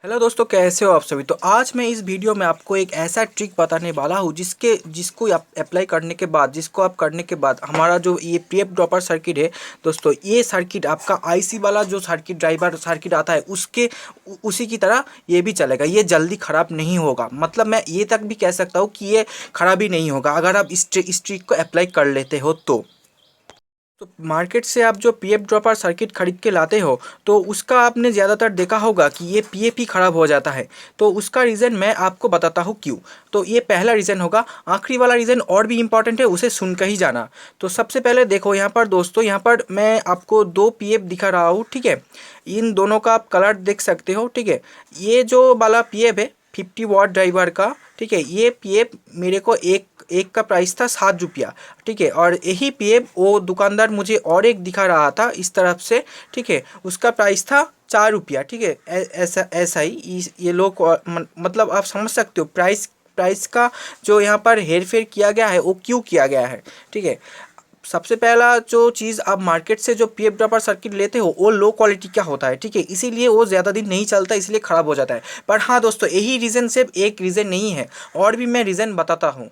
Hello दोस्तों, कैसे हो आप सभी। तो आज मैं इस वीडियो में आपको एक ऐसा ट्रिक बताने वाला हूँ जिसको आप अप्लाई करने के बाद, जिसको आप करने के बाद हमारा जो ये पीएफ ड्रॉपर सर्किट है दोस्तों, ये सर्किट आपका आईसी वाला जो सर्किट ड्राइवर सर्किट आता है उसी की तरह ये भी चलेगा। ये जल्दी ख़राब नहीं होगा, मतलब मैं ये तक भी कह सकता हूँ कि ये ख़राब ही नहीं होगा अगर आप इस ट्रिक को अप्लाई कर लेते हो तो मार्केट से आप जो पीएफ ड्रॉपर सर्किट खरीद के लाते हो तो उसका आपने ज़्यादातर देखा होगा कि ये पीएफ ही ख़राब हो जाता है। तो उसका रीज़न मैं आपको बताता हूँ क्यों। तो ये पहला रीज़न होगा। आखिरी वाला रीज़न और भी इम्पॉर्टेंट है, उसे सुन कर ही जाना। तो सबसे पहले देखो यहाँ पर दोस्तों, यहाँ पर मैं आपको दो पीएफ दिखा रहा हूँ, ठीक है। इन दोनों का आप कलर देख सकते हो, ठीक है। ये जो वाला पीएफ है 50 वाट ड्राइवर का, ठीक है, ये पीएफ मेरे को एक एक का प्राइस था 7 रुपया, ठीक है। और यही पीएफ वो दुकानदार मुझे और एक दिखा रहा था इस तरफ से, ठीक है, उसका प्राइस था 4 रुपया, ठीक है। ऐसा ऐसा ही ये लोग मतलब आप समझ सकते हो प्राइस प्राइस का जो यहाँ पर हेर फेर किया गया है वो क्यों किया गया है, ठीक है। सबसे पहला जो चीज़, आप मार्केट से जो पीएफ ड्रॉपर सर्किट लेते हो वो लो क्वालिटी का होता है, ठीक है, इसीलिए वो ज़्यादा दिन नहीं चलता, इसलिए ख़राब हो जाता है। पर हाँ दोस्तों, यही रीज़न सिर्फ एक रीज़न नहीं है, और भी मैं रीज़न बताता हूँ।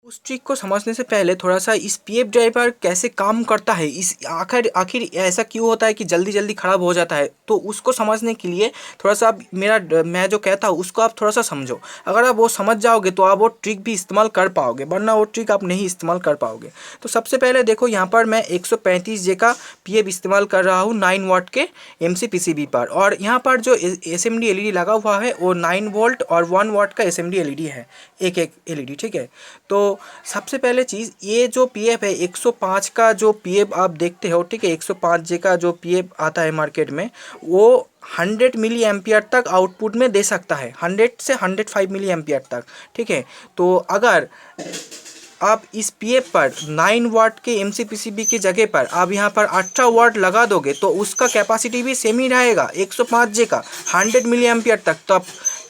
उस ट्रिक को समझने से पहले थोड़ा सा इस पीएफ ड्राइवर कैसे काम करता है, इस आखिर आखिर ऐसा क्यों होता है कि जल्दी जल्दी ख़राब हो जाता है, तो उसको समझने के लिए थोड़ा सा आप मैं जो कहता हूँ उसको आप थोड़ा सा समझो। अगर आप वो समझ जाओगे तो आप वो ट्रिक भी इस्तेमाल कर पाओगे, वरना वो ट्रिक आप नहीं इस्तेमाल कर पाओगे। तो सबसे पहले देखो, यहाँ पर मैं 135J का पीएफ इस्तेमाल कर रहा हूँ 9 वाट के एमसीपीसीबी पर, और यहाँ पर जो एसएमडी एलईडी लगा हुआ है वो 9 वोल्ट और 1 वाट का एसएमडी एलईडी है, एक एक एलईडी, ठीक है। तो सबसे पहले चीज़, ये जो पीएफ है 105 का जो पीएफ आप देखते हो, ठीक है, 105J का जो पीएफ आता है मार्केट में, वो 100 मिली एम्पियर तक आउटपुट में दे सकता है, 100 से 105 मिली एम्पियर तक, ठीक है। तो अगर आप इस पीएफ पर 9 वाट के एमसीपीसीबी की जगह पर आप यहाँ पर 18 वाट लगा दोगे तो उसका कैपेसिटी भी सेम ही रहेगा, 105J का 100 मिली एम्पियर तक। तब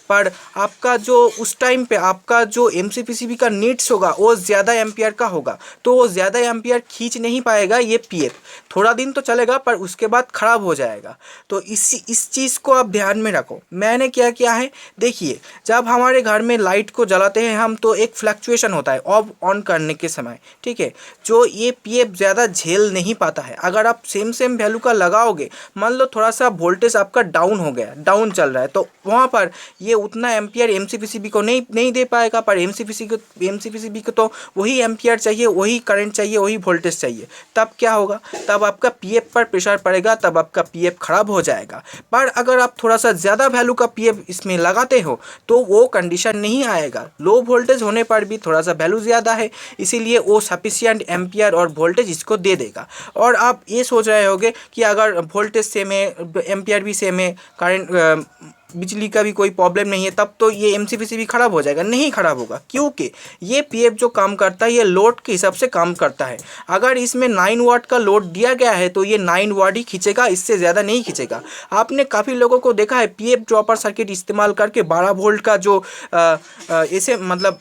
पर आपका जो उस टाइम पे आपका जो एमसीपीसीबी का नीड्स होगा वो ज़्यादा एम्पियर का होगा, तो वो ज़्यादा एम्पियर खींच नहीं पाएगा ये पीएफ। थोड़ा दिन तो चलेगा पर उसके बाद ख़राब हो जाएगा। तो इस चीज़ को आप ध्यान में रखो। मैंने क्या किया है, देखिए, जब हमारे घर में लाइट को जलाते हैं हम तो एक फ्लक्चुएशन होता है ऑफ ऑन करने के समय, ठीक है, जो ये पीएफ ज़्यादा झेल नहीं पाता है। अगर आप सेम सेम वैल्यू का लगाओगे, मान लो थोड़ा सा वोल्टेज आपका डाउन हो गया, डाउन चल रहा है, तो वहाँ पर ये उतना एम्पियर एमसीपीसीबी को नहीं दे पाएगा। पर एमसीपीसीबी को तो वही एम्पियर चाहिए, वही करंट चाहिए, वही वोल्टेज चाहिए। तब क्या होगा, तब आपका पीएफ पर प्रेशर पड़ेगा, तब आपका पीएफ खराब हो जाएगा। पर अगर आप थोड़ा सा ज़्यादा वैल्यू का पीएफ इसमें लगाते हो तो वो कंडीशन नहीं आएगा। लो वोल्टेज होने पर भी थोड़ा सा वैल्यू ज़्यादा है, इसीलिए वो सफिशियंट एम्पियर और वोल्टेज इसको दे देगा। और आप ये सोच रहे होगे कि अगर वोल्टेज सेम है, एम्पियर भी सेम है, करंट बिजली का भी कोई प्रॉब्लम नहीं है, तब तो ये एमसीपीसीबी खराब हो जाएगा। नहीं खराब होगा, क्योंकि ये पीएफ जो काम करता है ये लोड के हिसाब से काम करता है। अगर इसमें 9 वाट का लोड दिया गया है तो ये 9 वाट ही खींचेगा, इससे ज़्यादा नहीं खींचेगा। आपने काफ़ी लोगों को देखा है पीएफ ड्रॉपर सर्किट इस्तेमाल करके 12 वोल्ट का जो ऐसे मतलब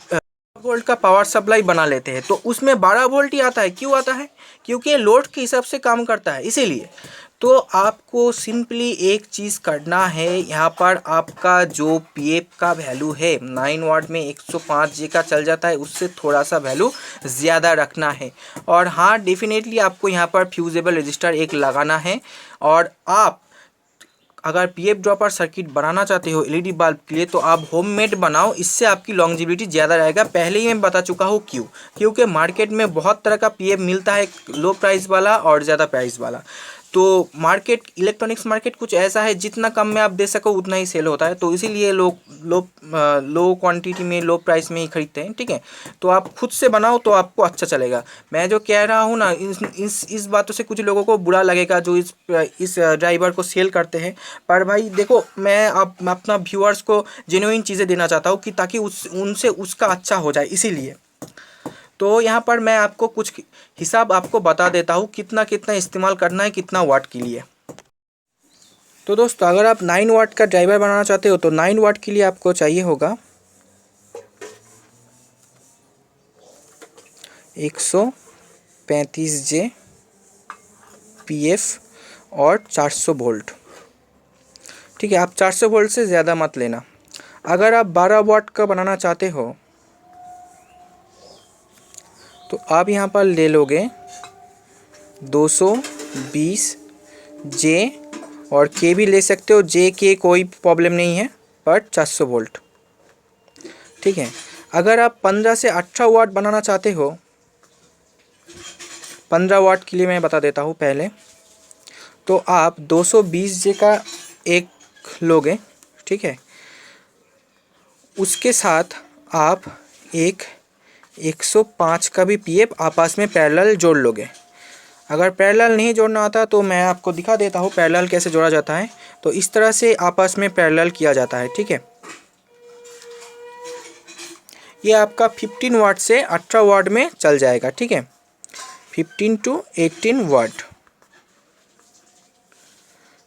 वोल्ट का पावर सप्लाई बना लेते हैं, तो उसमें 12 वोल्ट ही आता है। क्यों आता है, क्योंकि ये लोड के हिसाब से काम करता है, इसीलिए। तो आपको सिंपली एक चीज़ करना है, यहाँ पर आपका जो पीएफ का वैल्यू है 9 वाट में 105J का चल जाता है, उससे थोड़ा सा वैल्यू ज़्यादा रखना है। और हाँ, डेफिनेटली आपको यहाँ पर फ्यूजेबल रजिस्टर एक लगाना है। और आप अगर पीएफ ड्रॉपर सर्किट बनाना चाहते हो एलईडी बल्ब के लिए तो आप होममेड बनाओ, इससे आपकी लॉन्जिविटी ज़्यादा रहेगा। पहले ही मैं बता चुका हूँ क्यों, क्योंकि मार्केट में बहुत तरह का पीएफ मिलता है, लो प्राइस वाला और ज़्यादा प्राइस वाला। तो मार्केट, इलेक्ट्रॉनिक्स मार्केट कुछ ऐसा है, जितना कम में आप दे सको उतना ही सेल होता है, तो इसीलिए लोग लो क्वांटिटी में लो प्राइस में ही खरीदते हैं, ठीक है। तो आप खुद से बनाओ तो आपको अच्छा चलेगा। मैं जो कह रहा हूँ ना, इस बातों से कुछ लोगों को बुरा लगेगा जो इस ड्राइवर को सेल करते हैं। पर भाई देखो, मैं अपना व्यूअर्स को जेन्युइन चीज़ें देना चाहता हूँ कि ताकि उनसे उसका अच्छा हो जाए, इसीलिए। तो यहाँ पर मैं आपको कुछ हिसाब आपको बता देता हूँ कितना कितना इस्तेमाल करना है कितना वाट के लिए। तो दोस्तों, अगर आप 9 वाट का ड्राइवर बनाना चाहते हो तो 9 वाट के लिए आपको चाहिए होगा 135J पीएफ और 400 वोल्ट, ठीक है। आप 400 वोल्ट से ज़्यादा मत लेना। अगर आप 12 वाट का बनाना चाहते हो तो आप यहाँ पर ले लोगे 220 जे, और के भी ले सकते हो, जे के कोई प्रॉब्लम नहीं है, पर 400 वोल्ट। ठीक है। अगर आप 15 से 18 वाट बनाना चाहते हो, 15 वाट के लिए मैं बता देता हूँ पहले, तो आप 220 जे का एक लोगे। ठीक है। उसके साथ आप एक 105 का भी पीएफ आपस में पैरेलल जोड़ लोगे। अगर पैरेलल नहीं जोड़ना आता तो मैं आपको दिखा देता हूँ पैरेलल कैसे जोड़ा जाता है। तो इस तरह से आपस में पैरेलल किया जाता है। ठीक है। ये आपका 15 वाट से 18 वाट में चल जाएगा। ठीक है, 15 to 18 वाट।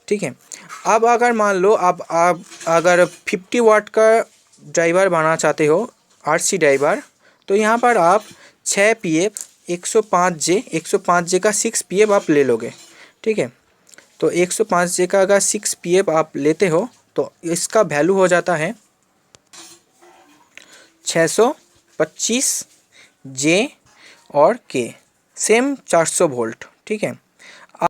ठीक है। अब अगर मान लो आप अगर 50 वाट का ड्राइवर बनाना चाहते हो, आरसी ड्राइवर, तो यहाँ पर आप 6 पीएफ 105 जे का 6 पीएफ आप ले लोगे। ठीक है। तो 105 जे का अगर 6 पीएफ आप लेते हो तो इसका वैल्यू हो जाता है 625 जे और के, सेम 400 वोल्ट। ठीक है।